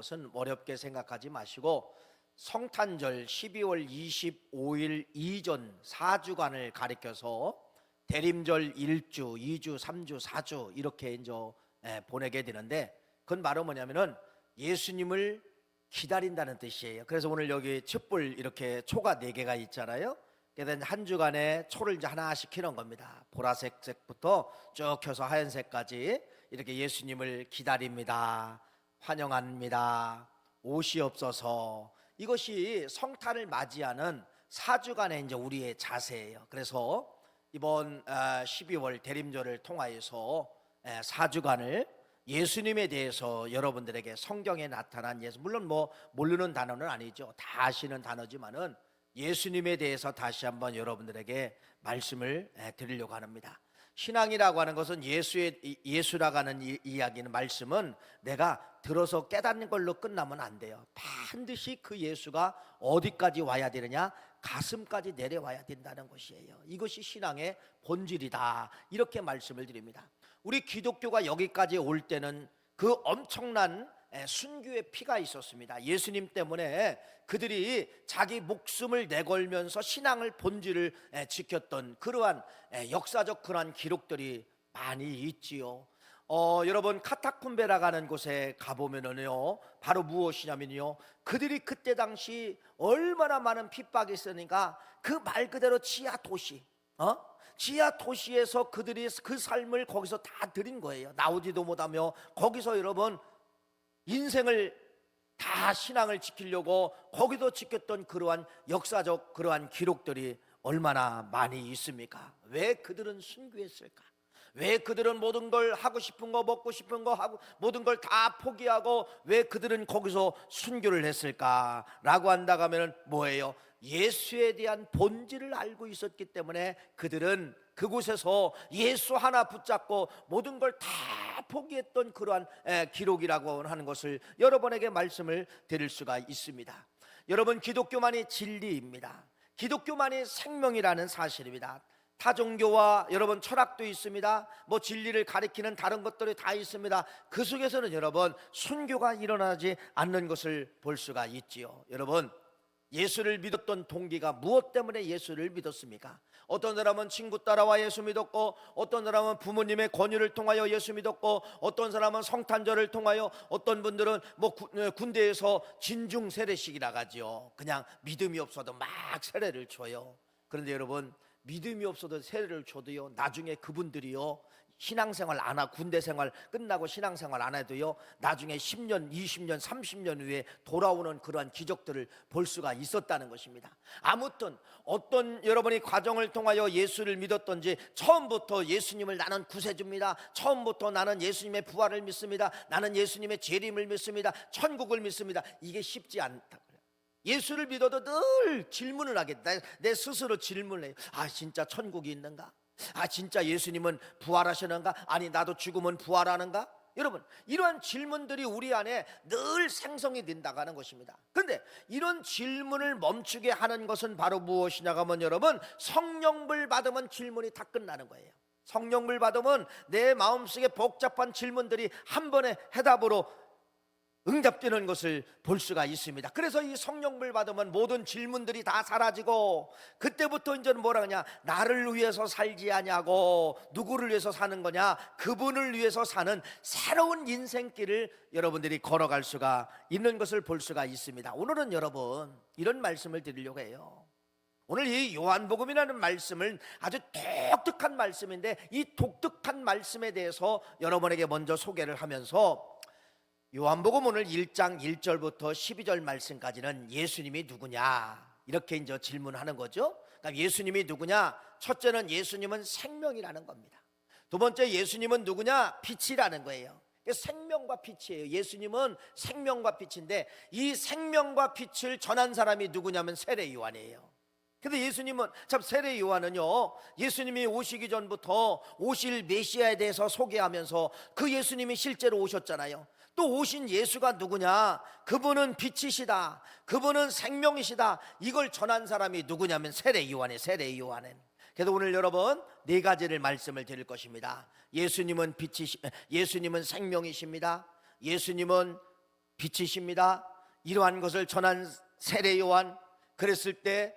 것은 어렵게 생각하지 마시고 성탄절 12월 25일 이전 4주간을 가리켜서 대림절 1주, 2주, 3주, 4주 이렇게 이제 보내게 되는데, 그건 바로 뭐냐면은 예수님을 기다린다는 뜻이에요. 그래서 오늘 여기 촛불 이렇게 초가 4개가 있잖아요. 그래서 한 주간에 초를 이제 하나씩 켜는 겁니다. 보라색부터 쭉 켜서 하얀색까지 이렇게 예수님을 기다립니다, 환영합니다, 오시옵소서. 이것이 성탄을 맞이하는 4주간의 이제 우리의 자세예요. 그래서 이번 12월 대림절을 통하여서 4주간을 예수님에 대해서 여러분들에게 성경에 나타난 예수, 물론 뭐 모르는 단어는 아니죠. 다 아시는 단어지만은 예수님에 대해서 다시 한번 여러분들에게 말씀을 드리려고 합니다. 신앙이라고 하는 것은 예수라고 하는 이야기는, 말씀은 내가 들어서 깨닫는 걸로 끝나면 안 돼요. 반드시 그 예수가 어디까지 와야 되느냐? 가슴까지 내려와야 된다는 것이에요. 이것이 신앙의 본질이다, 이렇게 말씀을 드립니다. 우리 기독교가 여기까지 올 때는 그 엄청난 순교의 피가 있었습니다. 예수님 때문에 그들이 자기 목숨을 내걸면서 신앙을 본질을 지켰던 그러한 역사적 그러한 기록들이 많이 있지요. 여러분 카타콤베라고 하는 곳에 가보면은요, 바로 무엇이냐면요, 그들이 그때 당시 얼마나 많은 핍박이 있으니까 그 말 그대로 지하 도시, 지하 도시에서 그들이 그 삶을 거기서 다 드린 거예요. 나오지도 못하며 거기서 여러분 인생을 다 신앙을 지키려고 거기도 지켰던 그러한 역사적 그러한 기록들이 얼마나 많이 있습니까? 왜 그들은 순교했을까? 왜 그들은 모든 걸 하고 싶은 거, 먹고 싶은 거 하고 모든 걸 다 포기하고 왜 그들은 거기서 순교를 했을까라고 한다고 하면 뭐예요? 예수에 대한 본질을 알고 있었기 때문에 그들은 그곳에서 예수 하나 붙잡고 모든 걸 다 포기했던 그러한 기록이라고 하는 것을 여러분에게 말씀을 드릴 수가 있습니다. 여러분, 기독교만이 진리입니다. 기독교만이 생명이라는 사실입니다. 타 종교와 여러분 철학도 있습니다. 뭐 진리를 가리키는 다른 것들이 다 있습니다. 그 속에서는 여러분 순교가 일어나지 않는 것을 볼 수가 있지요. 여러분, 예수를 믿었던 동기가 무엇 때문에 예수를 믿었습니까? 어떤 사람은 친구 따라와 예수 믿었고, 어떤 사람은 부모님의 권유를 통하여 예수 믿었고, 어떤 사람은 성탄절을 통하여, 어떤 분들은 뭐 군대에서 진중 세례식이라 하지요. 그냥 믿음이 없어도 막 세례를 줘요. 그런데 여러분, 믿음이 없어도 세례를 줘도요, 나중에 그분들이요 신앙생활 안 하고, 군대 생활 끝나고 신앙생활 안 해도요 나중에 10년, 20년, 30년 후에 돌아오는 그러한 기적들을 볼 수가 있었다는 것입니다. 아무튼 어떤 여러분이 과정을 통하여 예수를 믿었던지, 처음부터 예수님을 나는 구세주입니다, 처음부터 나는 예수님의 부활을 믿습니다, 나는 예수님의 재림을 믿습니다, 천국을 믿습니다, 이게 쉽지 않다. 예수를 믿어도 늘 질문을 하겠다. 내 스스로 질문을 해요. 아, 진짜 천국이 있는가? 아, 진짜 예수님은 부활하시는가? 아니, 나도 죽으면 부활하는가? 여러분, 이러한 질문들이 우리 안에 늘 생성이 된다고 하는 것입니다. 그런데 이런 질문을 멈추게 하는 것은 바로 무엇이냐 하면, 여러분, 성령을 받으면 질문이 다 끝나는 거예요. 성령을 받으면 내 마음속에 복잡한 질문들이 한 번에 해답으로 응답되는 것을 볼 수가 있습니다. 그래서 이 성령을 받으면 모든 질문들이 다 사라지고, 그때부터 이제는 뭐라 하냐, 나를 위해서 살지 아냐고, 누구를 위해서 사는 거냐, 그분을 위해서 사는 새로운 인생길을 여러분들이 걸어갈 수가 있는 것을 볼 수가 있습니다. 오늘은 여러분 이런 말씀을 드리려고 해요. 오늘 이 요한복음이라는 말씀은 아주 독특한 말씀인데, 이 독특한 말씀에 대해서 여러분에게 먼저 소개를 하면서, 요한복음 오늘 1장 1절부터 12절 말씀까지는 예수님이 누구냐 이렇게 이제 질문하는 거죠. 그러니까 예수님이 누구냐? 첫째는 예수님은 생명이라는 겁니다. 두 번째, 예수님은 누구냐? 빛이라는 거예요. 생명과 빛이에요. 예수님은 생명과 빛인데, 이 생명과 빛을 전한 사람이 누구냐면 세례 요한이에요. 근데 예수님은, 참, 세례 요한은요 예수님이 오시기 전부터 오실 메시아에 대해서 소개하면서 그 예수님이 실제로 오셨잖아요. 또 오신 예수가 누구냐? 그분은 빛이시다, 그분은 생명이시다, 이걸 전한 사람이 누구냐면 세례 요한이에요. 세례 요한은. 그래서 오늘 여러분 4가지를 말씀을 드릴 것입니다. 예수님은 빛이시, 예수님은 생명이십니다, 예수님은 빛이십니다. 이러한 것을 전한 세례 요한, 그랬을 때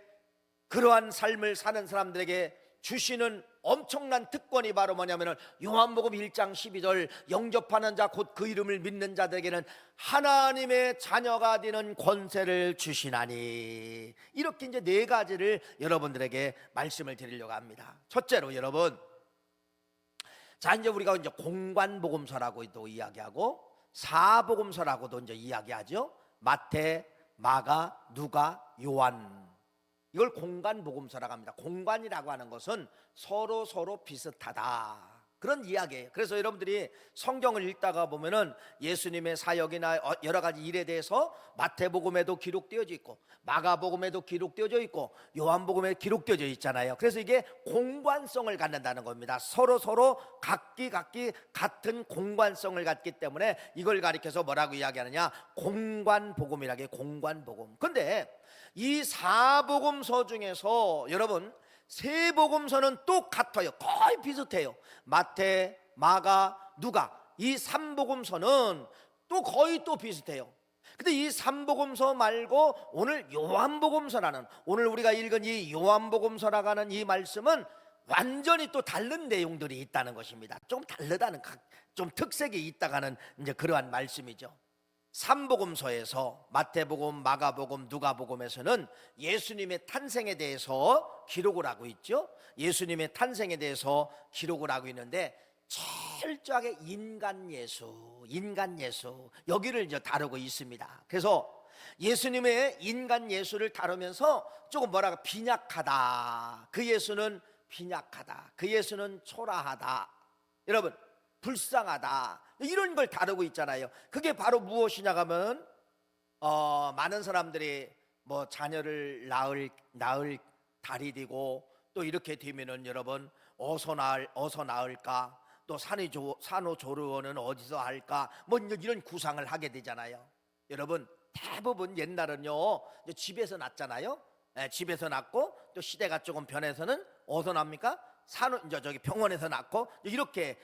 그러한 삶을 사는 사람들에게 주시는 엄청난 특권이 바로 뭐냐면은 요한복음 1장 12절 영접하는 자 곧 그 이름을 믿는 자들에게는 하나님의 자녀가 되는 권세를 주시나니. 이렇게 이제 네 가지를 여러분들에게 말씀을 드리려고 합니다. 첫째로 여러분, 자 이제 우리가 이제 공관복음서라고도 이야기하고 사복음서라고도 이제 이야기하죠. 마태, 마가, 누가, 요한, 이걸 공관복음서라고 합니다. 공관이라고 하는 것은 서로 비슷하다, 그런 이야기예요. 그래서 여러분들이 성경을 읽다가 보면은 예수님의 사역이나 여러 가지 일에 대해서 마태복음에도 기록되어져 있고 마가복음에도 기록되어져 있고 요한복음에 기록되어져 있잖아요. 그래서 이게 공관성을 갖는다는 겁니다. 서로 각기 같은 공관성을 갖기 때문에 이걸 가리켜서 뭐라고 이야기하느냐, 공관복음이라게. 공관복음. 그런데 이 사복음서 중에서 여러분 세 복음서는 똑같아요. 거의 비슷해요. 마태, 마가, 누가, 이 삼복음서는 또 거의 또 비슷해요. 근데 이 삼복음서 말고 오늘 요한복음서라는, 오늘 우리가 읽은 이 요한복음서라고 하는 이 말씀은 완전히 또 다른 내용들이 있다는 것입니다. 좀 다르다는, 좀 특색이 있다가는 이제 그러한 말씀이죠. 삼복음서에서 마태복음, 마가복음, 누가복음에서는 예수님의 탄생에 대해서 기록을 하고 있죠. 예수님의 탄생에 대해서 기록을 하고 있는데 철저하게 인간 예수 여기를 이제 다루고 있습니다. 그래서 예수님의 인간 예수를 다루면서 조금 뭐라고, 빈약하다, 그 예수는 빈약하다, 그 예수는 초라하다, 여러분 불쌍하다, 이런 걸 다루고 있잖아요. 그게 바로 무엇이냐 하면 많은 사람들이 뭐 자녀를 낳을 달이 되고 또 이렇게 되면은 여러분 어서 낳을까, 또 산후조리원은 어디서 할까, 뭐 이런 구상을 하게 되잖아요. 여러분 대부분 옛날은요 집에서 낳잖아요. 집에서 낳고 또 시대가 조금 변해서는 어디서 납니까? 병원에서 낳고 이렇게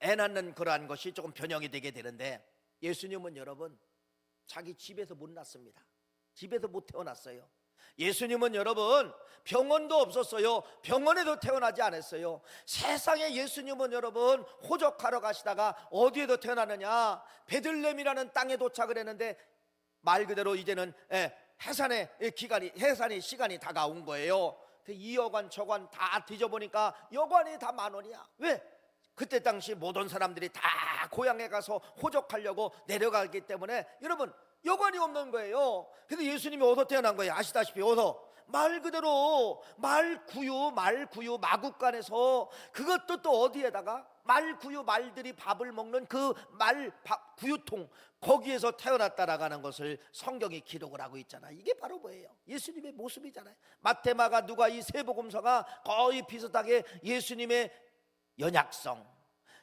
애 낳는 그러한 것이 조금 변형이 되게 되는데, 예수님은 여러분 자기 집에서 못 낳습니다. 집에서 못 태어났어요. 예수님은 여러분 병원도 없었어요. 병원에도 태어나지 않았어요. 세상에 예수님은 여러분 호적하러 가시다가 어디에도 태어나느냐, 베들레헴이라는 땅에 도착을 했는데 말 그대로 이제는 해산의 시간이 다가온 거예요. 이 여관 저관 다 뒤져보니까 여관이 다 10,000원이야. 왜? 그때 당시 모든 사람들이 다 고향에 가서 호적하려고 내려가기 때문에 여러분 여관이 없는 거예요. 근데 예수님이 어디서 태어난 거예요? 아시다시피 어디서? 말 그대로 말구유 마국간에서, 그것도 또 어디에다가 말들이 밥을 먹는 그 구유통, 거기에서 태어났다라고 하는 것을 성경이 기록을 하고 있잖아요. 이게 바로 뭐예요? 예수님의 모습이잖아요. 마태, 마가, 누가 이 세 복음서가 거의 비슷하게 예수님의 연약성,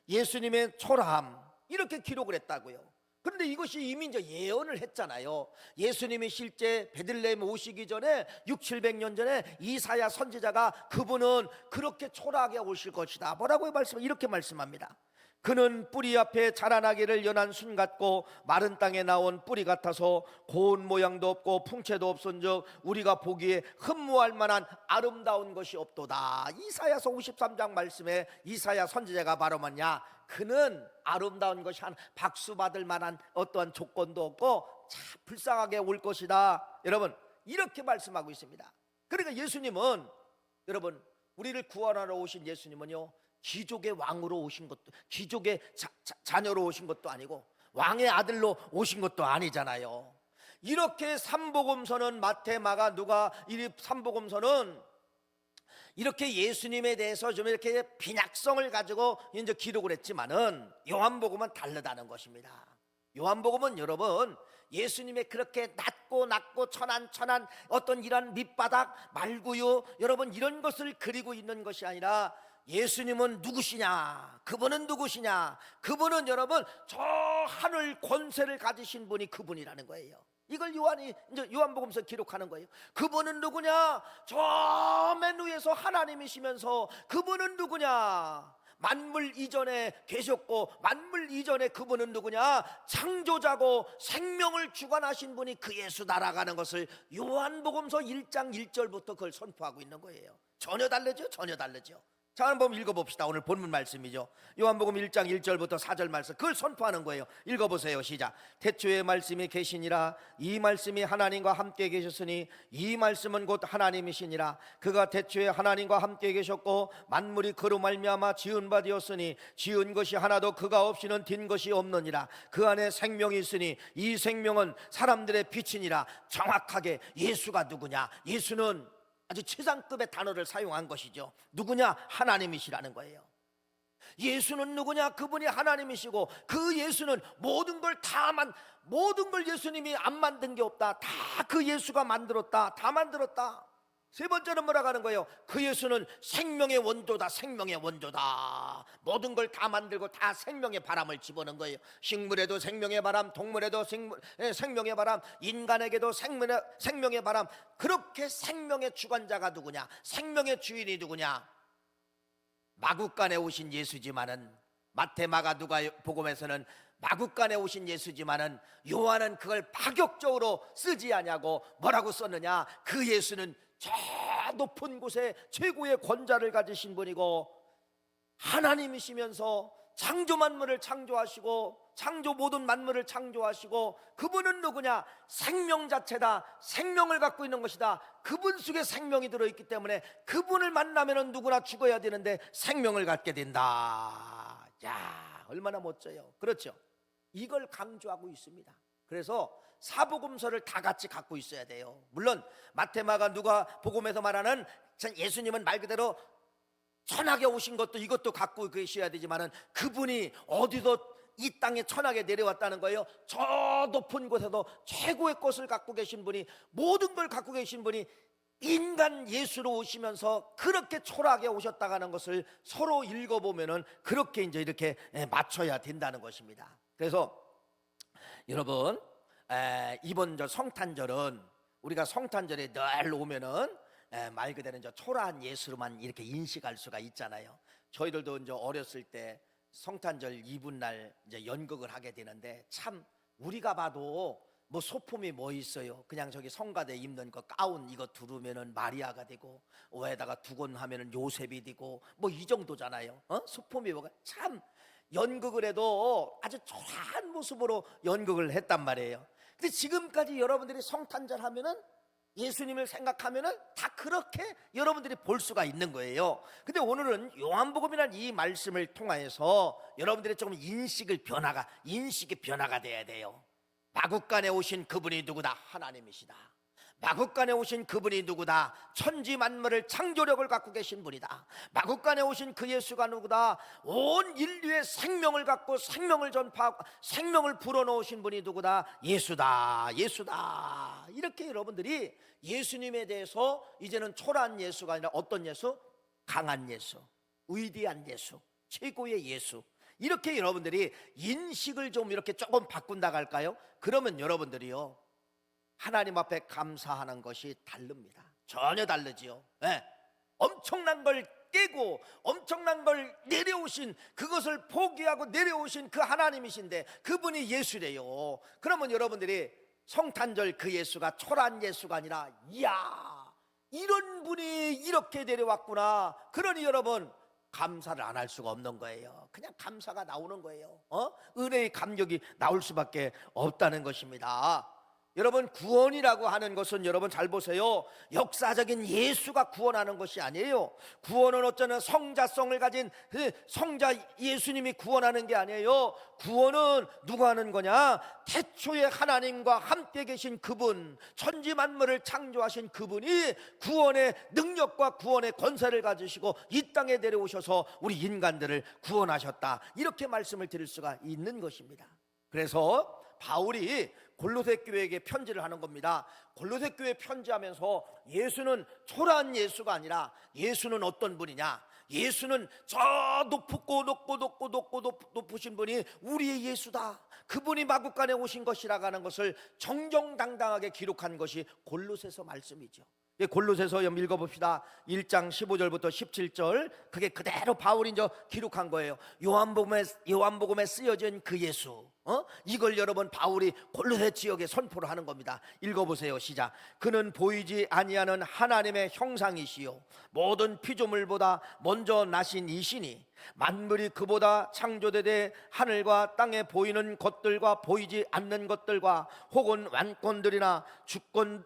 예수님의 초라함, 이렇게 기록을 했다고요. 그런데 이것이 이미 이제 예언을 했잖아요. 예수님이 실제 베들레헴 오시기 전에 600-700년 전에 이사야 선지자가 그분은 그렇게 초라하게 오실 것이다, 뭐라고 이렇게 말씀합니다. 그는 뿌리 앞에 자라나기를 연한 순 같고 마른 땅에 나온 뿌리 같아서 고운 모양도 없고 풍채도 없은즉 우리가 보기에 흠모할 만한 아름다운 것이 없도다. 이사야서 53장 말씀에 이사야 선지자가 바로 뭐냐, 그는 아름다운 것이 한 박수 받을 만한 어떠한 조건도 없고 참 불쌍하게 올 것이다, 여러분 이렇게 말씀하고 있습니다. 그러니까 예수님은, 여러분 우리를 구원하러 오신 예수님은요 귀족의 왕으로 오신 것도, 귀족의 자녀로 오신 것도 아니고 왕의 아들로 오신 것도 아니잖아요. 이렇게 삼복음서는 마태, 마가, 누가, 이 삼복음서는 이렇게 예수님에 대해서 좀 이렇게 빈약성을 가지고 이제 기록을 했지만은 요한복음은 다르다는 것입니다. 요한복음은 여러분 예수님의 그렇게 낮고 천한 어떤 이런 밑바닥 말구유, 여러분 이런 것을 그리고 있는 것이 아니라 예수님은 누구시냐, 그분은 누구시냐, 그분은 여러분 저 하늘 권세를 가지신 분이 그분이라는 거예요. 이걸 요한이 이제 요한복음서 기록하는 거예요. 그분은 누구냐? 저 맨 위에서 하나님이시면서 그분은 누구냐? 만물 이전에 계셨고 만물 이전에 그분은 누구냐? 창조자고 생명을 주관하신 분이 그 예수 날아가는 것을 요한복음서 1장 1절부터 그걸 선포하고 있는 거예요. 전혀 다르죠? 전혀 다르죠. 자, 한번 읽어봅시다. 오늘 본문 말씀이죠. 요한복음 1장 1절부터 4절 말씀, 그걸 선포하는 거예요. 읽어보세요. 시작. 태초에 말씀이 계시니라. 이 말씀이 하나님과 함께 계셨으니 이 말씀은 곧 하나님이시니라. 그가 태초에 하나님과 함께 계셨고 만물이 그로 말미암아 지은 바 되었으니 지은 것이 하나도 그가 없이는 된 것이 없느니라. 그 안에 생명이 있으니 이 생명은 사람들의 빛이니라. 정확하게 예수가 누구냐? 예수는 아주 최상급의 단어를 사용한 것이죠. 누구냐? 하나님이시라는 거예요. 예수는 누구냐? 그분이 하나님이시고 그 예수는 모든 걸 모든 걸 예수님이 안 만든 게 없다. 다 그 예수가 만들었다. 다 만들었다. 세 번째는 뭐라고 하는 거예요? 그 예수는 생명의 원조다. 생명의 원조다. 모든 걸 다 만들고 다 생명의 바람을 집어넣은 거예요. 식물에도 생명의 바람, 동물에도 생명의 바람, 인간에게도 생명의 바람. 그렇게 생명의 주관자가 누구냐? 생명의 주인이 누구냐? 마구간에 오신 예수지만은, 마태, 마가, 누가 복음에서는 마구간에 오신 예수지만은 요한은 그걸 파격적으로 쓰지 않냐고 뭐라고 썼느냐? 그 예수는 저 높은 곳에 최고의 권자를 가지신 분이고 하나님이시면서 창조 만물을 창조하시고 창조 모든 만물을 창조하시고 그분은 누구냐? 생명 자체다. 생명을 갖고 있는 것이다. 그분 속에 생명이 들어있기 때문에 그분을 만나면 누구나 죽어야 되는데 생명을 갖게 된다. 야, 얼마나 멋져요. 그렇죠? 이걸 강조하고 있습니다. 그래서 사복음서를 다 같이 갖고 있어야 돼요. 물론 마태, 마가, 누가 복음에서 말하는 예수님은 말 그대로 천하게 오신 것도 이것도 갖고 계셔야 되지만은 그분이 어디서 이 땅에 천하게 내려왔다는 거예요. 저 높은 곳에도 최고의 것을 갖고 계신 분이, 모든 걸 갖고 계신 분이 인간 예수로 오시면서 그렇게 초라하게 오셨다는 것을 서로 읽어보면은 그렇게 이제 이렇게 맞춰야 된다는 것입니다. 그래서 여러분, 이번 저 성탄절은 우리가 성탄절에 늘 오면은 말 그대로 이제 초라한 예수로만 이렇게 인식할 수가 있잖아요. 저희들도 이제 어렸을 때 성탄절 이브날 이제 연극을 하게 되는데 참 우리가 봐도 뭐 소품이 뭐 있어요? 그냥 저기 성가대 입는 거 가운 이거 두르면은 마리아가 되고 위에다가 두건하면은 요셉이 되고 뭐 이 정도잖아요. 소품이 뭐가 참 연극을 해도 아주 초라한 모습으로 연극을 했단 말이에요. 근데 지금까지 여러분들이 성탄절 하면은 예수님을 생각하면은 다 그렇게 여러분들이 볼 수가 있는 거예요. 근데 오늘은 요한복음이라는 이 말씀을 통하여서 여러분들의 조금 인식이 변화가 돼야 돼요. 마구간에 오신 그분이 누구다? 하나님이시다. 마구간에 오신 그분이 누구다? 천지 만물을 창조력을 갖고 계신 분이다. 마구간에 오신 그 예수가 누구다? 온 인류의 생명을 갖고 생명을 전파하고 생명을 불어넣으신 분이 누구다? 예수다. 예수다. 이렇게 여러분들이 예수님에 대해서 이제는 초라한 예수가 아니라 어떤 예수? 강한 예수, 위대한 예수, 최고의 예수, 이렇게 여러분들이 인식을 좀 이렇게 조금 바꾼다고 할까요? 그러면 여러분들이요 하나님 앞에 감사하는 것이 다릅니다. 전혀 다르지요. 엄청난 걸 깨고 엄청난 걸 내려오신, 그것을 포기하고 내려오신 그 하나님이신데 그분이 예수래요. 그러면 여러분들이 성탄절 그 예수가 초라한 예수가 아니라 이야, 이런 분이 이렇게 내려왔구나. 그러니 여러분 감사를 안 할 수가 없는 거예요. 그냥 감사가 나오는 거예요. 은혜의 감격이 나올 수밖에 없다는 것입니다. 여러분, 구원이라고 하는 것은 여러분 잘 보세요. 역사적인 예수가 구원하는 것이 아니에요. 구원은 어쩌면 성자성을 가진 성자 예수님이 구원하는 게 아니에요. 구원은 누가 하는 거냐? 태초에 하나님과 함께 계신 그분, 천지 만물을 창조하신 그분이 구원의 능력과 구원의 권세를 가지시고 이 땅에 내려오셔서 우리 인간들을 구원하셨다. 이렇게 말씀을 드릴 수가 있는 것입니다. 그래서 바울이 골로새 교회에게 편지를 하는 겁니다. 골로새 교회에 편지하면서 예수는 초라한 예수가 아니라 예수는 어떤 분이냐? 예수는 저 높으신 분이 우리의 예수다. 그분이 마구간에 오신 것이라고 하는 것을 정정당당하게 기록한 것이 골로새서 말씀이죠. 골로새서 읽어봅시다. 1장 15절부터 17절. 그게 그대로 바울이 이제 기록한 거예요. 요한복음에 쓰여진 그 예수, 이걸 여러분 바울이 골로새 지역에 선포를 하는 겁니다. 읽어보세요. 시작. 그는 보이지 아니하는 하나님의 형상이시요 모든 피조물보다 먼저 나신 이시니 만물이 그보다 창조되되 하늘과 땅에 보이는 것들과 보이지 않는 것들과 혹은 왕권들이나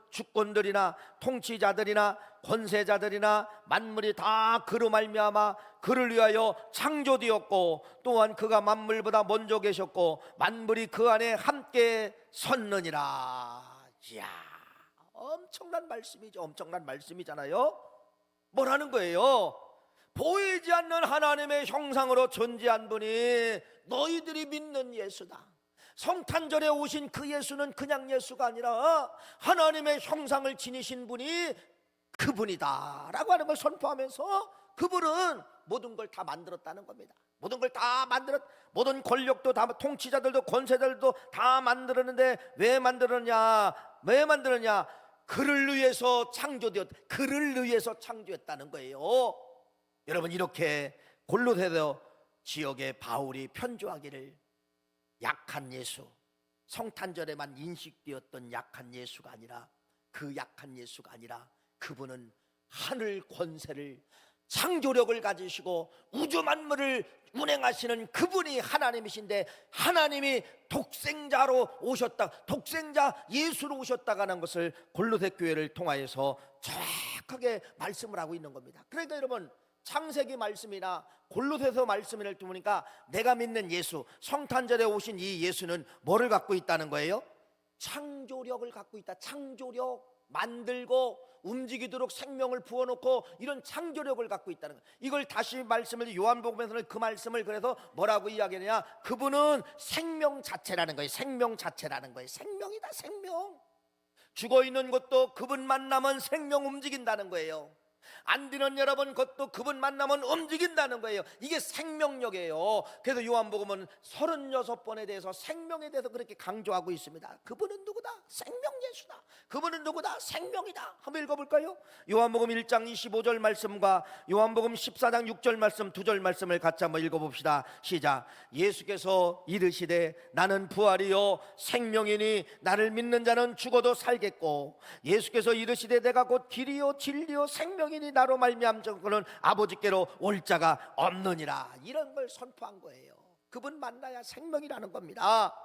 주권들이나 통치자들이나 권세자들이나 만물이 다 그로 말미암아 그를 위하여 창조되었고 또한 그가 만물보다 먼저 계셨고 만물이 그 안에 함께 섰느니라. 이야, 엄청난 말씀이죠. 엄청난 말씀이잖아요. 뭐라는 거예요? 보이지 않는 하나님의 형상으로 존재한 분이 너희들이 믿는 예수다. 성탄절에 오신 그 예수는 그냥 예수가 아니라 하나님의 형상을 지니신 분이 그분이다 라고 하는 걸 선포하면서 그분은 모든 걸 다 만들었다는 겁니다. 모든 걸 다 모든 권력도 다, 통치자들도 권세자들도 다 만들었는데 왜 만들었냐? 그를 위해서 창조했다는 거예요. 여러분, 이렇게 골로새 지역에 바울이 편지하기를 약한 예수, 성탄절에만 인식되었던 약한 예수가 아니라 그 약한 예수가 아니라 그분은 하늘 권세를, 창조력을 가지시고 우주 만물을 운행하시는 그분이 하나님이신데 하나님이 독생자로 오셨다, 독생자 예수로 오셨다고 하는 것을 골로새 교회를 통하여서 정확하게 말씀을 하고 있는 겁니다. 그러니까 여러분, 창세기 말씀이나 골로새서 말씀을 보니까 내가 믿는 예수, 성탄절에 오신 이 예수는 뭐를 갖고 있다는 거예요? 창조력을 갖고 있다. 창조력, 만들고 움직이도록 생명을 부어놓고 이런 창조력을 갖고 있다는 거예요. 이걸 다시 말씀을 요한복음에서는 그 말씀을 그래서 뭐라고 이야기하느냐? 그분은 생명 자체라는 거예요. 생명 자체라는 거예요. 생명이다, 생명. 죽어있는 것도 그분 만나면 생명 움직인다는 거예요. 안 되는 여러분 것도 그분 만나면 움직인다는 거예요. 이게 생명력이에요. 그래서 요한복음은 36번에 대해서 생명에 대해서 그렇게 강조하고 있습니다. 그분은 누구다? 생명 예수다. 그분은 누구다? 생명이다. 한번 읽어볼까요? 요한복음 1장 25절 말씀과 요한복음 14장 6절 말씀, 2절 말씀을 같이 한번 읽어봅시다. 시작. 예수께서 이르시되 나는 부활이요 생명이니 나를 믿는 자는 죽어도 살겠고, 예수께서 이르시되 내가 곧 길이요 진리요 생명이니 나로 말미암 자는 아버지께로 올 자가 없느니라. 이런 걸 선포한 거예요. 그분 만나야 생명이라는 겁니다.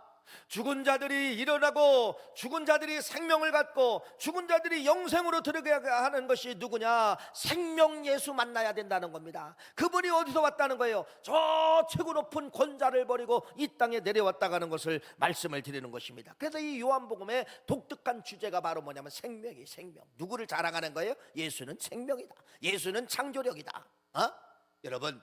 죽은 자들이 일어나고 죽은 자들이 생명을 갖고 죽은 자들이 영생으로 들어가야 하는 것이 누구냐? 생명 예수 만나야 된다는 겁니다. 그분이 어디서 왔다는 거예요? 저 최고 높은 권자를 버리고 이 땅에 내려왔다고 하는 것을 말씀을 드리는 것입니다. 그래서 이 요한복음의 독특한 주제가 바로 뭐냐면 생명이, 생명. 누구를 자랑하는 거예요? 예수는 생명이다. 예수는 창조력이다. 여러분,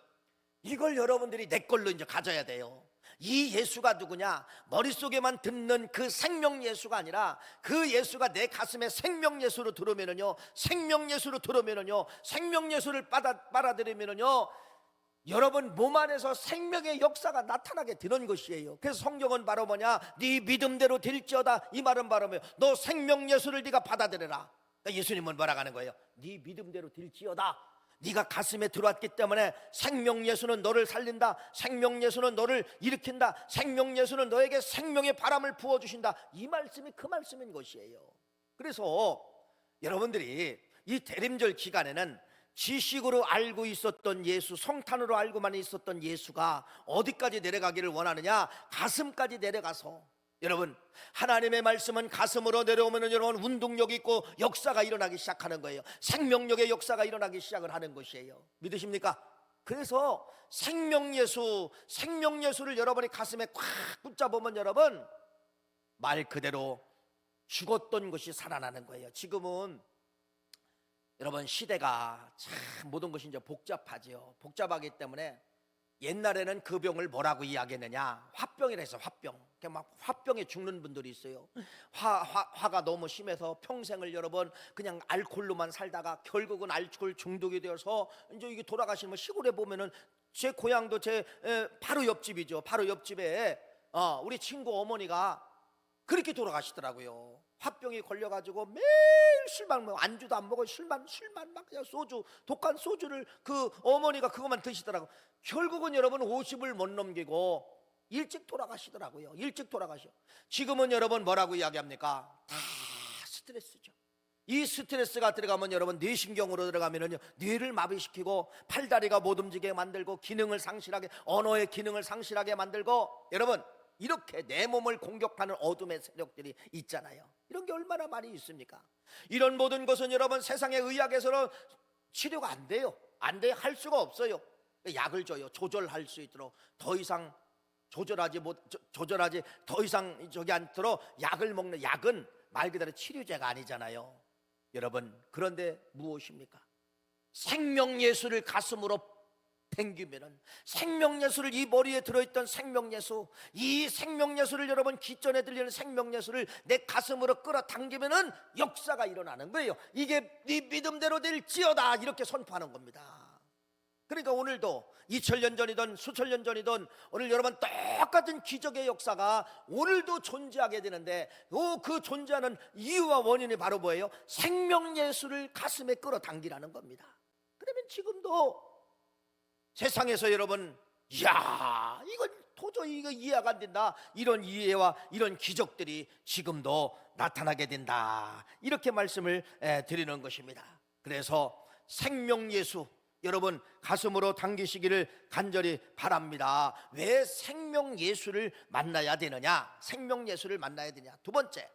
이걸 여러분들이 내 걸로 이제 가져야 돼요. 이 예수가 누구냐? 머릿속에만 듣는 그 생명 예수가 아니라 그 예수가 내 가슴에 생명 예수로 들어오면은요, 생명 예수로 들어오면은요, 생명 예수를 빨아들이면은요, 여러분 몸 안에서 생명의 역사가 나타나게 되는 것이에요. 그래서 성경은 바로 뭐냐? 네 믿음대로 될지어다. 이 말은 바로 뭐예요? 너 생명 예수를 네가 받아들여라. 그러니까 예수님은 뭐라고 하는 거예요? 네 믿음대로 될지어다. 네가 가슴에 들어왔기 때문에 생명 예수는 너를 살린다. 생명 예수는 너를 일으킨다. 생명 예수는 너에게 생명의 바람을 부어주신다. 이 말씀이 그 말씀인 것이에요. 그래서 여러분들이 이 대림절 기간에는 지식으로 알고 있었던 예수, 성탄으로 알고만 있었던 예수가 어디까지 내려가기를 원하느냐? 가슴까지 내려가서, 여러분, 하나님의 말씀은 가슴으로 내려오면 여러분 운동력이 있고 역사가 일어나기 시작하는 거예요. 생명력의 역사가 일어나기 시작을 하는 것이에요. 믿으십니까? 그래서 생명 예수를 여러분이 가슴에 꽉 붙잡으면 여러분 말 그대로 죽었던 것이 살아나는 거예요. 지금은 여러분 시대가 참 모든 것이 이제 복잡하지요. 복잡하기 때문에 옛날에는 그 병을 뭐라고 이야기했느냐? 화병이라 해서 화병. 막 화병에 죽는 분들이 있어요. 화가 너무 심해서 평생을 여러분 그냥 알코올로만 살다가 결국은 알코올 중독이 되어서 이제 이게 돌아가시면 시골에 보면은 제 고향도 제 바로 옆집이죠. 바로 옆집에 우리 친구 어머니가 그렇게 돌아가시더라고요. 화병이 걸려가지고 매일 술만 먹어. 안주도 안 먹어. 술만 막 그냥 소주, 독한 소주를 그 어머니가 그것만 드시더라고. 결국은 여러분 50을 못 넘기고 일찍 돌아가시더라고요. 일찍 돌아가셔. 지금은 여러분 뭐라고 이야기합니까? 다 스트레스죠. 이 스트레스가 들어가면 여러분 뇌신경으로 들어가면은요, 뇌를 마비시키고 팔다리가 못 움직이게 만들고 기능을 상실하게, 언어의 기능을 상실하게 만들고, 여러분 이렇게 내 몸을 공격하는 어둠의 세력들이 있잖아요. 이런 게 얼마나 많이 있습니까? 이런 모든 것은 여러분 세상의 의학에서는 치료가 안 돼요. 안 돼. 할 수가 없어요. 약을 줘요. 조절할 수 있도록. 더 이상 조절하지 더 이상 저기 않도록 약을 먹는. 약은 말 그대로 치료제가 아니잖아요. 여러분, 그런데 무엇입니까? 생명예수를 가슴으로 댕기면은, 생명예수를, 이 머리에 들어있던 생명예수, 이 생명예수를, 여러분 기전에 들리는 생명예수를 내 가슴으로 끌어당기면은 역사가 일어나는 거예요. 이게 네 믿음대로 될지어다, 이렇게 선포하는 겁니다. 그러니까 오늘도 2000년 전이든 수천 년 전이든 오늘 여러분 똑같은 기적의 역사가 오늘도 존재하게 되는데, 그 존재하는 이유와 원인이 바로 뭐예요? 생명예수를 가슴에 끌어당기라는 겁니다. 그러면 지금도 세상에서 여러분, 이야, 이건 도저히 이거 이해가 안 된다, 이런 이해와 이런 기적들이 지금도 나타나게 된다, 이렇게 말씀을 드리는 것입니다. 그래서 생명예수 여러분 가슴으로 당기시기를 간절히 바랍니다. 왜 생명예수를 만나야 되느냐? 생명예수를 만나야 되냐? 두 번째,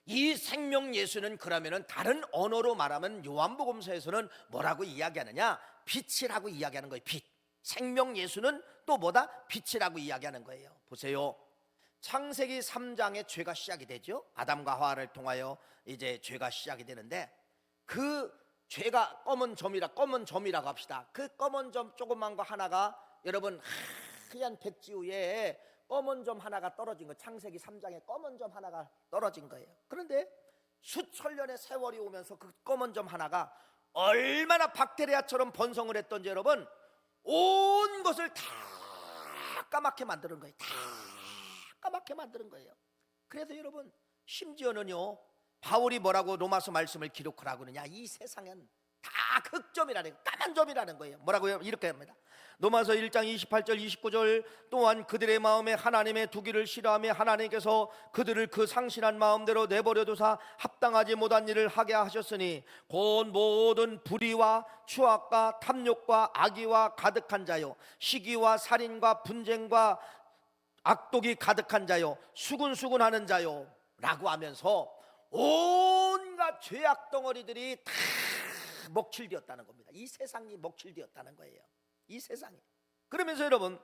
이 생명예수는 그러면은 다른 언어로 말하면 요한복음서에서는 뭐라고 이야기하느냐? 빛이라고 이야기하는 거예요. 빛. 생명예수는 또 뭐다? 빛이라고 이야기하는 거예요. 보세요. 창세기 3장에 죄가 시작이 되죠. 아담과 하와를 통하여 이제 죄가 시작이 되는데, 그 죄가 검은 점이라고 합시다. 그 검은 점 조그만 거 하나가 여러분 하얀 백지 위에 검은 점 하나가 떨어진 거, 창세기 3장에 검은 점 하나가 떨어진 거예요. 그런데 수천 년의 세월이 오면서 그 검은 점 하나가 얼마나 박테리아처럼 번성을 했던지 여러분 온 것을 다 까맣게 만드는 거예요. 다 까맣게 만드는 거예요. 그래서 여러분 심지어는요, 바울이 뭐라고 로마서 말씀을 기록을 하고 그러냐? 이 세상은 다 흑점이라는 거예요. 까만 점이라는 거예요. 뭐라고요? 이렇게 합니다. 로마서 1장 28절 29절 또한 그들의 마음에 하나님의 두기를 싫어하며 하나님께서 그들을 그 상실한 마음대로 내버려 두사 합당하지 못한 일을 하게 하셨으니 곧 모든 불의와 추악과 탐욕과 악의와 가득한 자요, 시기와 살인과 분쟁과 악독이 가득한 자요, 수군수군하는 자요 라고 하면서 온갖 죄악 덩어리들이 다 먹칠되었다는 겁니다. 이 세상이 먹칠되었다는 거예요. 이 세상이. 그러면서 여러분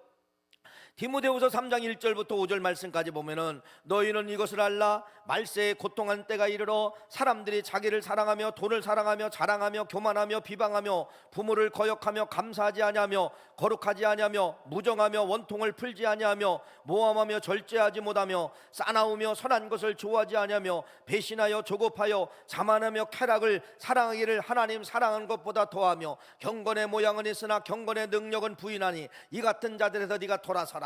디모데후서 3장 1절부터 5절 말씀까지 보면은 너희는 이것을 알라. 말세에 고통한 때가 이르러 사람들이 자기를 사랑하며 돈을 사랑하며 자랑하며 교만하며 비방하며 부모를 거역하며 감사하지 아니하며 거룩하지 아니하며 무정하며 원통을 풀지 아니하며 모함하며 절제하지 못하며 싸나우며 선한 것을 좋아하지 아니하며 배신하여 조급하여 자만하며 쾌락을 사랑하기를 하나님 사랑하는 것보다 더하며 경건의 모양은 있으나 경건의 능력은 부인하니 이 같은 자들에서 네가 돌아서라.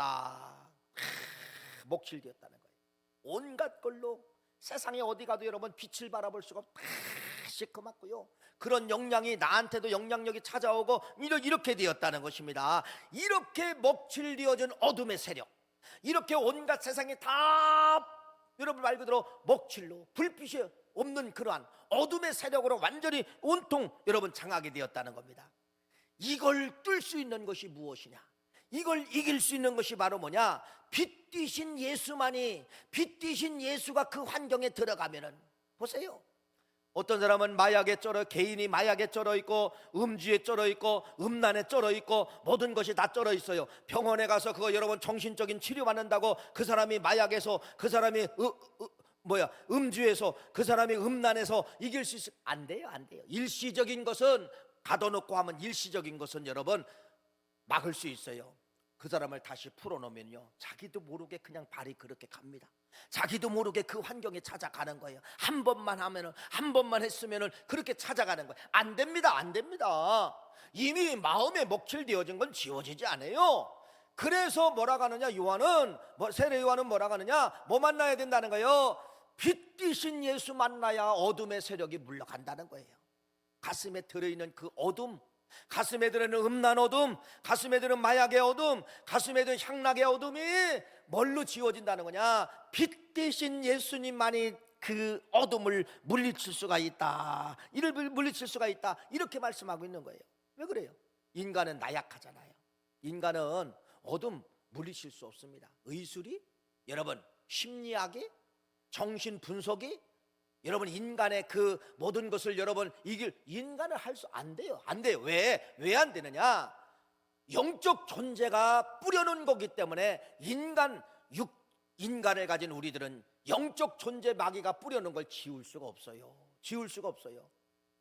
목칠되었다는 거예요. 온갖 걸로 세상에 어디 가도 여러분 빛을 바라볼 수가 없고 다 시커멓고요, 그런 영향이 나한테도 영향력이 찾아오고 이렇게 되었다는 것입니다. 이렇게 먹칠되어진 어둠의 세력, 이렇게 온갖 세상이 다 여러분 말 그대로 먹칠로 불빛이 없는 그러한 어둠의 세력으로 완전히 온통 여러분 장하게 되었다는 겁니다. 이걸 뚫을 수 있는 것이 무엇이냐? 이걸 이길 수 있는 것이 바로 뭐냐? 빛 되신 예수만이, 빛 되신 예수가 그 환경에 들어가면은, 보세요, 어떤 사람은 마약에 쩔어, 개인이 마약에 쩔어 있고 음주에 쩔어 있고 음란에 쩔어 있고 모든 것이 다 쩔어 있어요. 병원에 가서 그거 여러분 정신적인 치료 받는다고 그 사람이 마약에서, 그 사람이 음주에서, 그 사람이 음란에서 이길 수 있어요? 안 돼요, 안 돼요. 일시적인 것은 가둬놓고 하면 일시적인 것은 여러분 막을 수 있어요. 그 사람을 다시 풀어놓으면요, 자기도 모르게 그냥 발이 그렇게 갑니다. 자기도 모르게 그 환경에 찾아가는 거예요. 한 번만 하면은, 한 번만 했으면은 그렇게 찾아가는 거예요. 안 됩니다, 안 됩니다. 이미 마음에 먹칠되어진 건 지워지지 않아요. 그래서 뭐라고 하느냐, 요한은, 세례 요한은 뭐라고 하느냐, 뭐 만나야 된다는 거예요? 빛 대신 예수 만나야 어둠의 세력이 물러간다는 거예요. 가슴에 들어있는 그 어둠, 가슴에 들어있는 음란 어둠, 가슴에 들어있는 마약의 어둠, 가슴에 들어있는 향락의 어둠이 뭘로 지워진다는 거냐? 빛 대신 예수님만이 그 어둠을 물리칠 수가 있다, 이를 물리칠 수가 있다, 이렇게 말씀하고 있는 거예요. 왜 그래요? 인간은 나약하잖아요. 인간은 어둠 물리칠 수 없습니다. 의술이, 여러분 심리학이, 정신 분석이, 여러분 인간의 그 모든 것을 여러분 이길 인간을 할 수 안 돼요. 안 돼요. 왜 안 되느냐? 영적 존재가 뿌려놓은 거기 때문에 인간을 가진 우리들은 영적 존재 마귀가 뿌려놓은 걸 지울 수가 없어요. 지울 수가 없어요.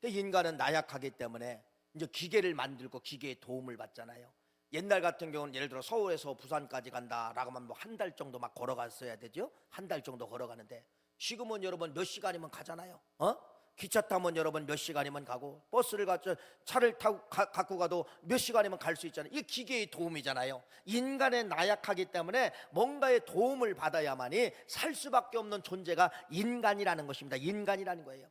근데 인간은 나약하기 때문에 이제 기계를 만들고 기계의 도움을 받잖아요. 옛날 같은 경우는 예를 들어 서울에서 부산까지 간다라고 하면 뭐 한 달 정도 막 걸어갔어야 되죠. 한 달 정도 걸어가는데 지금은 여러분 몇 시간이면 가잖아요. 기차 타면 여러분 몇 시간이면 가고, 버스를 차를 타고 갖고 가도 몇 시간이면 갈 수 있잖아요. 이게 기계의 도움이잖아요. 인간의 나약하기 때문에 뭔가의 도움을 받아야만이 살 수밖에 없는 존재가 인간이라는 것입니다. 인간이라는 거예요.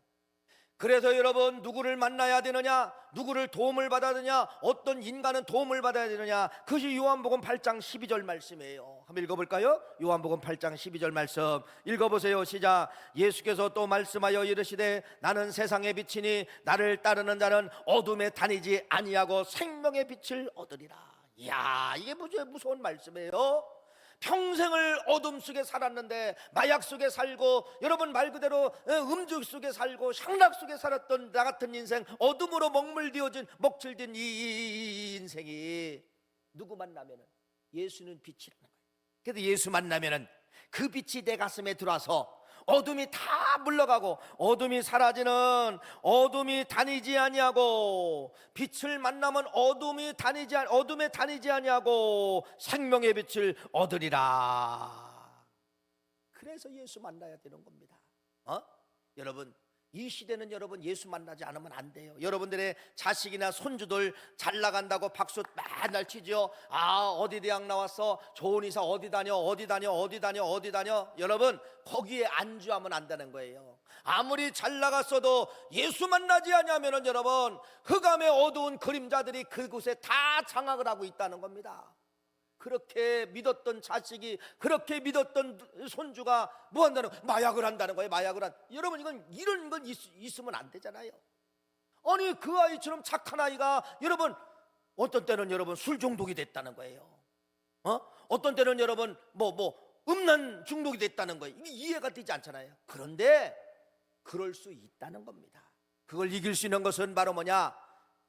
그래서 여러분 누구를 만나야 되느냐, 누구를 도움을 받아야 되느냐, 어떤 인간은 도움을 받아야 되느냐, 그것이 요한복음 8장 12절 말씀이에요. 한번 읽어볼까요? 요한복음 8장 12절 말씀 읽어보세요. 시작. 예수께서 또 말씀하여 이르시되 나는 세상의 빛이니 나를 따르는 자는 어둠에 다니지 아니하고 생명의 빛을 얻으리라. 이야, 이게 무서운 말씀이에요. 평생을 어둠 속에 살았는데, 마약 속에 살고, 여러분 말 그대로 음주 속에 살고 향락 속에 살았던 나 같은 인생, 어둠으로 먹칠된 이 인생이 누구 만나면은 예수는 빛이라는 거예요. 그래서 예수 만나면은 그 빛이 내 가슴에 들어와서 어둠이 다 물러가고, 어둠이 사라지는, 어둠이 다니지 아니하고, 빛을 만나면 어둠에 다니지 아니하고 생명의 빛을 얻으리라. 그래서 예수 만나야 되는 겁니다. 여러분 이 시대는 여러분 예수 만나지 않으면 안 돼요. 여러분들의 자식이나 손주들 잘 나간다고 박수 맨날 치죠. 어디 대학 나왔어, 좋은 이사 어디 다녀. 여러분 거기에 안주하면 안 되는 거예요. 아무리 잘 나갔어도 예수 만나지 않으면 여러분 흑암의 어두운 그림자들이 그곳에 다 장악을 하고 있다는 겁니다. 그렇게 믿었던 자식이, 그렇게 믿었던 손주가 뭐 한다는 거예요? 마약을 한다는 거예요. 여러분 이런 건 있으면 안 되잖아요. 아니 그 아이처럼 착한 아이가 여러분 어떤 때는 여러분 술 중독이 됐다는 거예요. 어떤 때는 여러분 음란 중독이 됐다는 거예요. 이게 이해가 되지 않잖아요. 그런데 그럴 수 있다는 겁니다. 그걸 이길 수 있는 것은 바로 뭐냐?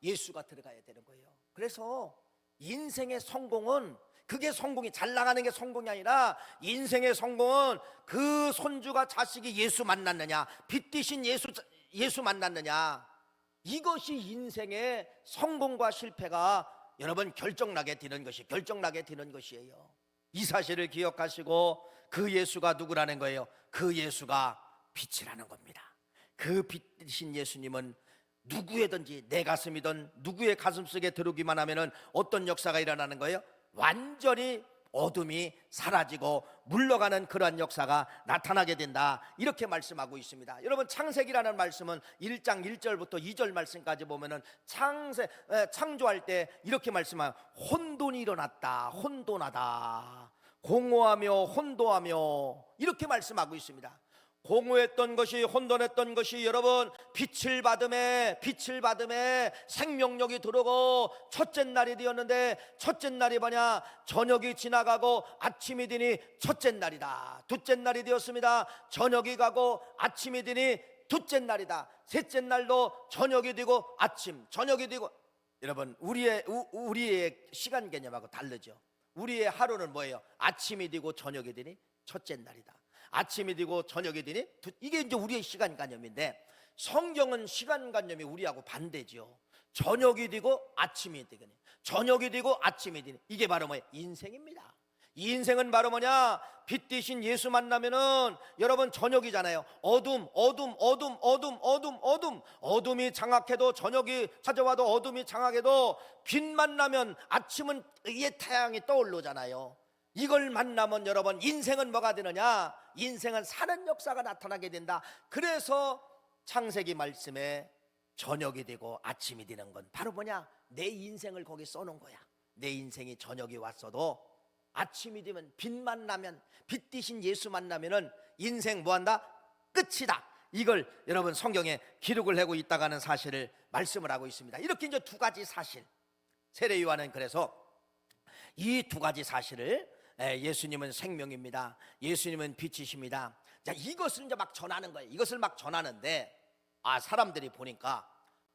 예수가 들어가야 되는 거예요. 그래서 인생의 성공은, 그게 성공이, 잘 나가는 게 성공이 아니라, 인생의 성공은 그 손주가 자식이 예수 만났느냐, 빛 대신 예수 만났느냐, 이것이 인생의 성공과 실패가 여러분 결정나게 되는 것이에요. 이 사실을 기억하시고 그 예수가 누구라는 거예요? 그 예수가 빛이라는 겁니다. 그 빛 대신 예수님은 누구에든지, 내 가슴이든 누구의 가슴 속에 들어오기만 하면은 어떤 역사가 일어나는 거예요? 완전히 어둠이 사라지고 물러가는 그러한 역사가 나타나게 된다, 이렇게 말씀하고 있습니다. 여러분 창세기라는 말씀은 1장 1절부터 2절 말씀까지 보면은 창조할 때 이렇게 말씀하여 혼돈이 일어났다, 혼돈하다, 공허하며 혼도하며, 이렇게 말씀하고 있습니다. 공허했던 것이, 혼돈했던 것이 여러분 빛을 받음에 생명력이 들어오고 첫째 날이 되었는데, 첫째 날이 뭐냐? 저녁이 지나가고 아침이 되니 첫째 날이다. 둘째 날이 되었습니다. 저녁이 가고 아침이 되니 둘째 날이다. 셋째 날도 저녁이 되고 저녁이 되고. 여러분 우리의 시간 개념하고 다르죠. 우리의 하루는 뭐예요? 아침이 되고 저녁이 되니 첫째 날이다. 아침이 되고 저녁이 되니, 이게 이제 우리의 시간관념인데, 성경은 시간관념이 우리하고 반대죠. 저녁이 되고 아침이 되니, 저녁이 되고 아침이 되니, 이게 바로 뭐예요? 인생입니다. 이 인생은 바로 뭐냐? 빛 대신 예수 만나면은 여러분 저녁이잖아요. 어둠이 장악해도, 저녁이 찾아와도 어둠이 장악해도 빛 만나면 아침은 의의 태양이 떠오르잖아요. 이걸 만나면 여러분 인생은 뭐가 되느냐? 인생은 사는 역사가 나타나게 된다. 그래서 창세기 말씀에 저녁이 되고 아침이 되는 건 바로 뭐냐? 내 인생을 거기 써놓은 거야. 내 인생이 저녁이 왔어도 아침이 되면 빛만 나면, 빛 대신 예수 만나면은 인생 뭐한다? 끝이다. 이걸 여러분 성경에 기록을 하고 있다가는 사실을 말씀을 하고 있습니다. 이렇게 이제 두 가지 사실, 세례 요한은 그래서 이 두 가지 사실을, 예수님은 생명입니다, 예수님은 빛이십니다, 자, 이것을 이제 막 전하는 거예요. 이것을 막 전하는데 사람들이 보니까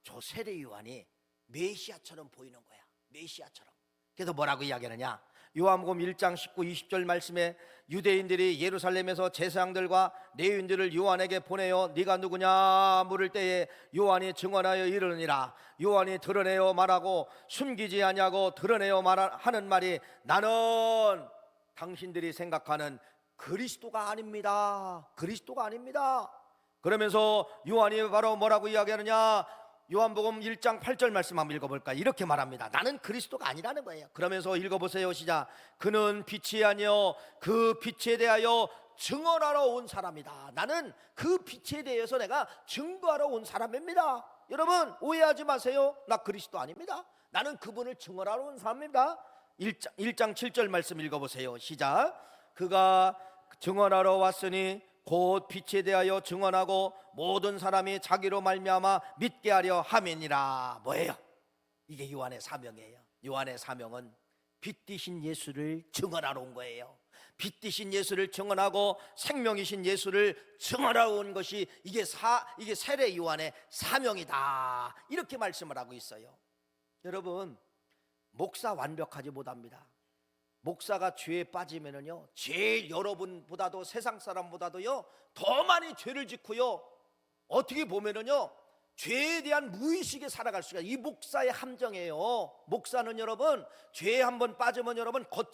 저 세례 요한이 메시아처럼 보이는 거야. 메시아처럼. 그래서 뭐라고 이야기하느냐? 요한복음 1장 19, 20절 말씀에 유대인들이 예루살렘에서 제사장들과 레위인들을 요한에게 보내어 네가 누구냐 물을 때에 요한이 증언하여 이르느니라. 요한이 드러내어 말하고 숨기지 아니하고 드러내어 하는 말이 나는 당신들이 생각하는 그리스도가 아닙니다. 그리스도가 아닙니다. 그러면서 요한이 바로 뭐라고 이야기하느냐? 요한복음 1장 8절 말씀 한번 읽어볼까? 이렇게 말합니다. 나는 그리스도가 아니라는 거예요. 그러면서 읽어보세요. 시작. 그는 빛이 아니요 그 빛에 대하여 증언하러 온 사람이다. 나는 그 빛에 대해서 내가 증거하러 온 사람입니다. 여러분 오해하지 마세요. 나 그리스도 아닙니다. 나는 그분을 증언하러 온 사람입니다. 1장 7절 말씀 읽어보세요. 시작. 그가 증언하러 왔으니 곧 빛에 대하여 증언하고 모든 사람이 자기로 말미암아 믿게 하려 함이니라. 뭐예요? 이게 요한의 사명이에요. 요한의 사명은 빛 대신 예수를 증언하러 온 거예요. 빛 대신 예수를 증언하고 생명이신 예수를 증언하러 온 것이 이게 세례 요한의 사명이다. 이렇게 말씀을 하고 있어요. 여러분 목사 완벽하지 못합니다. 목사가 죄에 빠지면은요, 제일 여러분보다도 세상 사람보다도요 더 많이 죄를 짓고요, 어떻게 보면은요 죄에 대한 무의식에 살아갈 수가, 이 목사의 함정이에요. 목사는 여러분 죄에 한번 빠지면 여러분 곧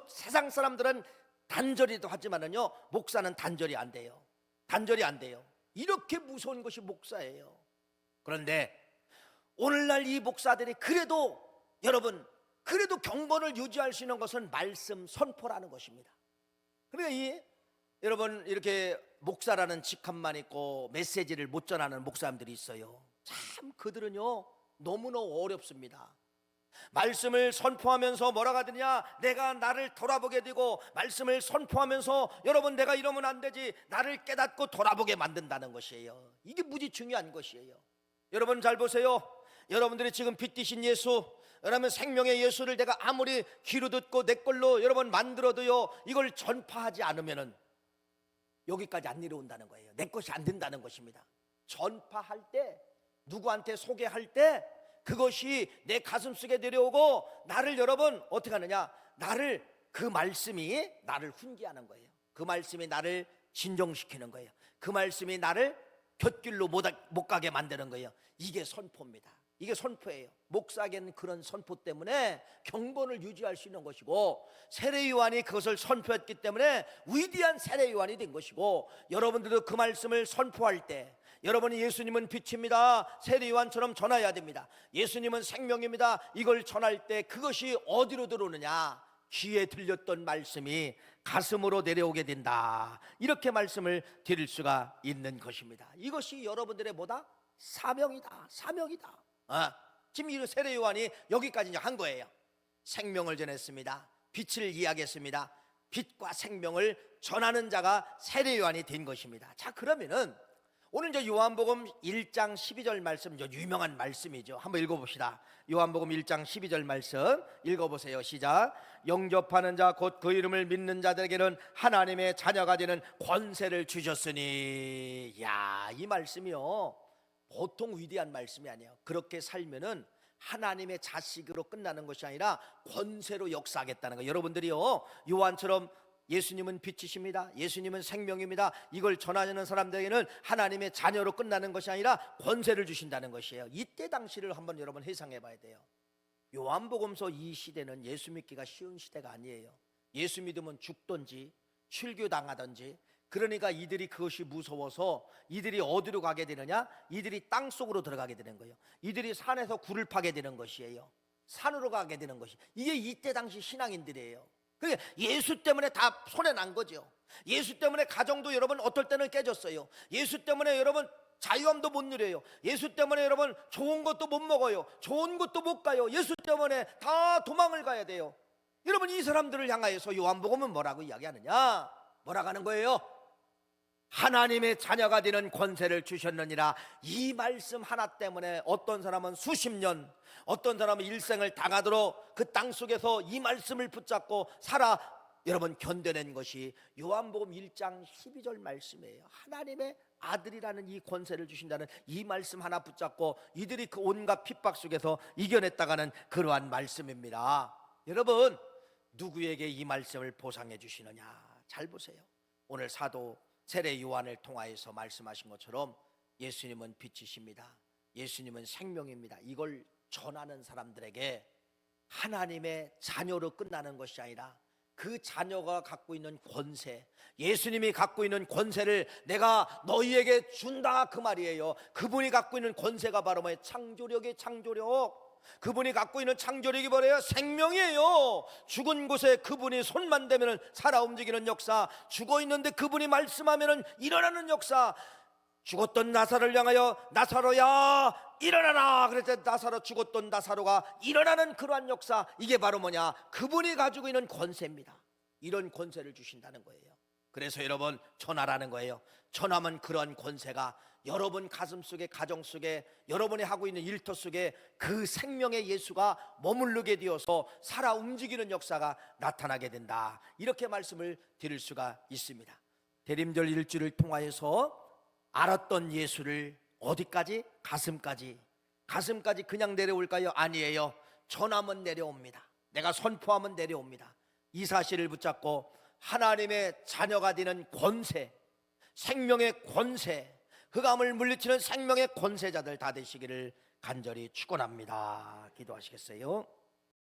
세상 사람들은 단절이도 하지만은요 목사는 단절이 안 돼요. 단절이 안 돼요. 이렇게 무서운 것이 목사예요. 그런데 오늘날 이 목사들이 그래도 경건을 유지할 수 있는 것은 말씀 선포라는 것입니다. 그러니까 여러분 이렇게 목사라는 직함만 있고 메시지를 못 전하는 목사님들이 있어요. 참 그들은요 너무너무 어렵습니다. 말씀을 선포하면서 뭐라고 하느냐? 내가 나를 돌아보게 되고, 말씀을 선포하면서 여러분 내가 이러면 안 되지, 나를 깨닫고 돌아보게 만든다는 것이에요. 이게 무지 중요한 것이에요. 여러분 잘 보세요. 여러분들이 지금 빛 대신 예수, 여러분 생명의 예수를 내가 아무리 귀로 듣고 내 걸로 여러분 만들어도요 이걸 전파하지 않으면은 여기까지 안 내려온다는 거예요. 내 것이 안 된다는 것입니다. 전파할 때, 누구한테 소개할 때 그것이 내 가슴속에 내려오고 나를 여러분 어떻게 하느냐? 그 말씀이 나를 훈계하는 거예요. 그 말씀이 나를 진정시키는 거예요. 그 말씀이 나를 곁길로 못 가게 만드는 거예요. 이게 선포입니다. 이게 선포예요. 목사에게는 그런 선포 때문에 경건을 유지할 수 있는 것이고, 세례 요한이 그것을 선포했기 때문에 위대한 세례 요한이 된 것이고, 여러분들도 그 말씀을 선포할 때 여러분이 예수님은 빛입니다, 세례 요한처럼 전해야 됩니다. 예수님은 생명입니다. 이걸 전할 때 그것이 어디로 들어오느냐? 귀에 들렸던 말씀이 가슴으로 내려오게 된다. 이렇게 말씀을 드릴 수가 있는 것입니다. 이것이 여러분들의 뭐다? 사명이다. 사명이다. 지금 이 세례 요한이 여기까지 한 거예요. 생명을 전했습니다. 빛을 이야기했습니다. 빛과 생명을 전하는 자가 세례 요한이 된 것입니다. 자, 그러면은 오늘 이제 요한복음 1장 12절 말씀, 유명한 말씀이죠. 한번 읽어봅시다. 요한복음 1장 12절 말씀 읽어보세요. 시작. 영접하는 자 곧 그 이름을 믿는 자들에게는 하나님의 자녀가 되는 권세를 주셨으니. 야, 이 말씀이요 보통 위대한 말씀이 아니에요. 그렇게 살면은 하나님의 자식으로 끝나는 것이 아니라 권세로 역사하겠다는 거예요. 여러분들이요 요한처럼 예수님은 빛이십니다, 예수님은 생명입니다, 이걸 전하는 사람들에게는 하나님의 자녀로 끝나는 것이 아니라 권세를 주신다는 것이에요. 이때 당시를 한번 여러분 회상해 봐야 돼요. 요한복음서 이 시대는 예수 믿기가 쉬운 시대가 아니에요. 예수 믿으면 죽든지 출교당하든지. 그러니까 이들이 그것이 무서워서 이들이 어디로 가게 되느냐? 이들이 땅속으로 들어가게 되는 거예요. 이들이 산에서 굴을 파게 되는 것이에요. 산으로 가게 되는 것이, 이게 이때 당시 신앙인들이에요. 그러니까 예수 때문에 다 손해 난 거죠. 예수 때문에 가정도 여러분 어떨 때는 깨졌어요. 예수 때문에 여러분 자유함도 못 누려요. 예수 때문에 여러분 좋은 것도 못 먹어요. 좋은 것도 못 가요. 예수 때문에 다 도망을 가야 돼요. 여러분, 이 사람들을 향하여서 요한복음은 뭐라고 이야기하느냐? 뭐라고 하는 거예요? 하나님의 자녀가 되는 권세를 주셨느니라. 이 말씀 하나 때문에 어떤 사람은 수십 년, 어떤 사람은 일생을 당하도록 그 땅 속에서 이 말씀을 붙잡고 살아 여러분 견뎌낸 것이 요한복음 1장 12절 말씀이에요. 하나님의 아들이라는 이 권세를 주신다는 이 말씀 하나 붙잡고 이들이 그 온갖 핍박 속에서 이겨냈다가는 그러한 말씀입니다. 여러분, 누구에게 이 말씀을 보상해 주시느냐? 잘 보세요. 오늘 사도 세례 요한을 통하여서 말씀하신 것처럼 예수님은 빛이십니다. 예수님은 생명입니다. 이걸 전하는 사람들에게 하나님의 자녀로 끝나는 것이 아니라 그 자녀가 갖고 있는 권세, 예수님이 갖고 있는 권세를 내가 너희에게 준다, 그 말이에요. 그분이 갖고 있는 권세가 바로 뭐예요? 창조력의 창조력. 그분이 갖고 있는 창조력이 뭐래요? 생명이에요. 죽은 곳에 그분이 손만 대면 살아 움직이는 역사, 죽어 있는데 그분이 말씀하면 일어나는 역사. 죽었던 나사로를 향하여 나사로야 일어나라 그랬을 때 나사로, 죽었던 나사로가 일어나는 그러한 역사, 이게 바로 뭐냐? 그분이 가지고 있는 권세입니다. 이런 권세를 주신다는 거예요. 그래서 여러분, 전하라는 거예요. 전하면 그런 권세가 여러분 가슴 속에, 가정 속에, 여러분이 하고 있는 일터 속에 그 생명의 예수가 머무르게 되어서 살아 움직이는 역사가 나타나게 된다, 이렇게 말씀을 드릴 수가 있습니다. 대림절 일주를 통하여서 알았던 예수를 어디까지? 가슴까지 그냥 내려올까요? 아니에요. 전하면 내려옵니다. 내가 선포하면 내려옵니다. 이 사실을 붙잡고 하나님의 자녀가 되는 권세, 생명의 권세, 흑암을 물리치는 생명의 권세자들 다 되시기를 간절히 축원합니다. 기도하시겠어요?